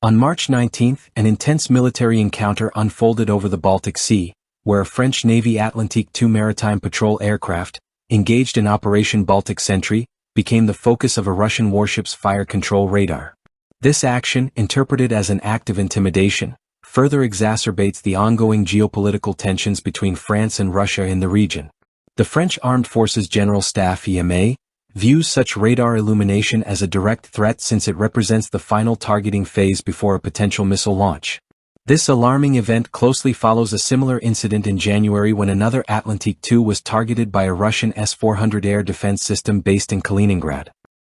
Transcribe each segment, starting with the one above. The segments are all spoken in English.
On March 19, an intense military encounter unfolded over the Baltic Sea, where a French Navy Atlantique II maritime patrol aircraft, engaged in Operation Baltic Sentry, became the focus of a Russian warship's fire control radar. This action, interpreted as an act of intimidation, further exacerbates the ongoing geopolitical tensions between France and Russia in the region. The French Armed Forces General Staff (EMA) views such radar illumination as a direct threat since it represents the final targeting phase before a potential missile launch. This alarming event closely follows a similar incident in January when another Atlantique II was targeted by a Russian S-400 air defense system based in Kaliningrad.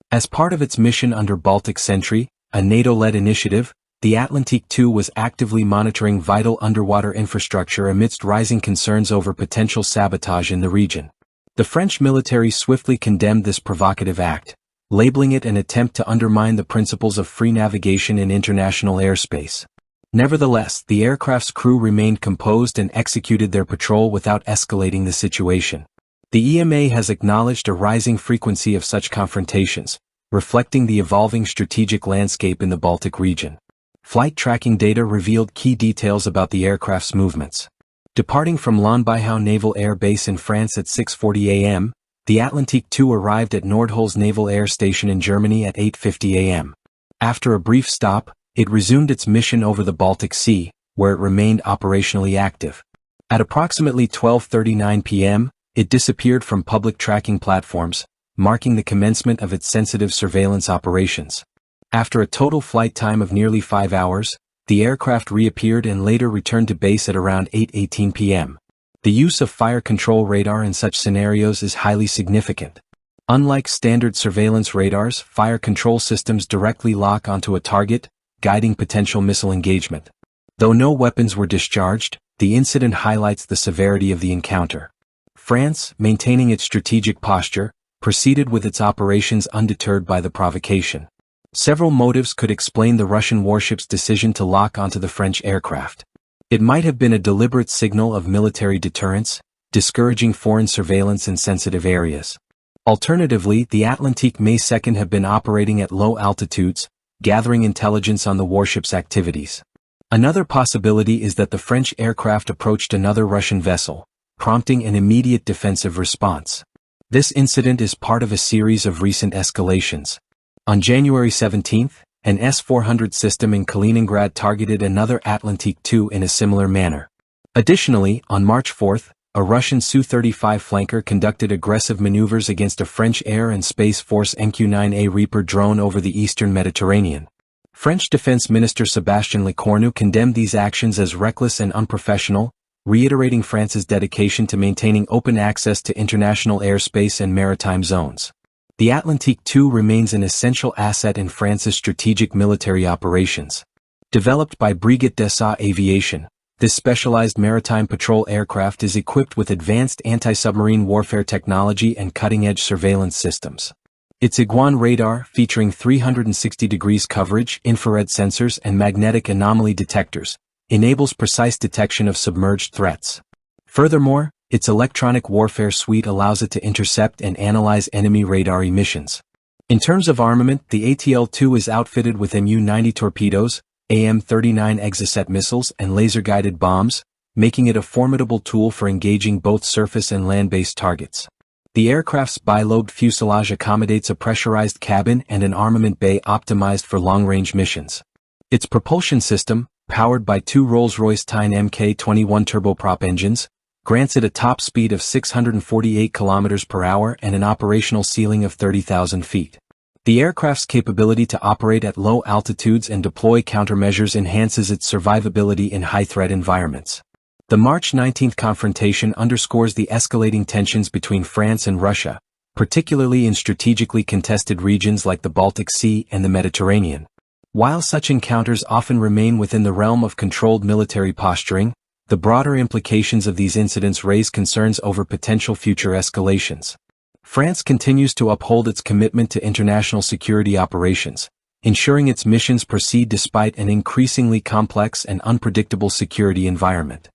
As part of its mission under Baltic Sentry, a NATO-led initiative, the Atlantique II was actively monitoring vital underwater infrastructure amidst rising concerns over potential sabotage in the region. The French military swiftly condemned this provocative act, labeling it an attempt to undermine the principles of free navigation in international airspace. Nevertheless, the aircraft's crew remained composed and executed their patrol without escalating the situation. The EMA has acknowledged a rising frequency of such confrontations, reflecting the evolving strategic landscape in the Baltic region. Flight tracking data revealed key details about the aircraft's movements. Departing from Lanbihau Naval Air Base in France at 6:40 a.m., the Atlantique II arrived at Nordholz Naval Air Station in Germany at 8:50 a.m. After a brief stop, it resumed its mission over the Baltic Sea, where it remained operationally active. At approximately 12:39 p.m., it disappeared from public tracking platforms, marking the commencement of its sensitive surveillance operations. After a total flight time of nearly 5 hours, the aircraft reappeared and later returned to base at around 8:18 p.m. The use of fire control radar in such scenarios is highly significant. Unlike standard surveillance radars, fire control systems directly lock onto a target, guiding potential missile engagement. Though no weapons were discharged, the incident highlights the severity of the encounter. France, maintaining its strategic posture, proceeded with its operations undeterred by the provocation. Several motives could explain the Russian warship's decision to lock onto the French aircraft. It might have been a deliberate signal of military deterrence, discouraging foreign surveillance in sensitive areas. Alternatively, the Atlantique may have been operating at low altitudes, gathering intelligence on the warship's activities. Another possibility is that the French aircraft approached another Russian vessel, prompting an immediate defensive response. This incident is part of a series of recent escalations. On January 17, an S-400 system in Kaliningrad targeted another Atlantique II in a similar manner. Additionally, on March 4, a Russian Su-35 flanker conducted aggressive maneuvers against a French Air and Space Force MQ-9A Reaper drone over the eastern Mediterranean. French Defense Minister Sébastien Lecornu condemned these actions as reckless and unprofessional, reiterating France's dedication to maintaining open access to international airspace and maritime zones. The Atlantique II remains an essential asset in France's strategic military operations. Developed by Brigade d'Essai Aviation, this specialized maritime patrol aircraft is equipped with advanced anti-submarine warfare technology and cutting-edge surveillance systems. Its Iguan radar, featuring 360 degrees coverage, infrared sensors, and magnetic anomaly detectors, enables precise detection of submerged threats. Furthermore, its electronic warfare suite allows it to intercept and analyze enemy radar emissions. In terms of armament, the ATL-2 is outfitted with Mu-90 torpedoes, AM-39 Exocet missiles, and laser-guided bombs, making it a formidable tool for engaging both surface and land-based targets. The aircraft's bi-lobed fuselage accommodates a pressurized cabin and an armament bay optimized for long-range missions. Its propulsion system, powered by two Rolls-Royce Tyne Mk21 turboprop engines, grants it a top speed of 648 km per hour and an operational ceiling of 30,000 feet. The aircraft's capability to operate at low altitudes and deploy countermeasures enhances its survivability in high-threat environments. The March 19 confrontation underscores the escalating tensions between France and Russia, particularly in strategically contested regions like the Baltic Sea and the Mediterranean. While such encounters often remain within the realm of controlled military posturing, the broader implications of these incidents raise concerns over potential future escalations. France continues to uphold its commitment to international security operations, ensuring its missions proceed despite an increasingly complex and unpredictable security environment.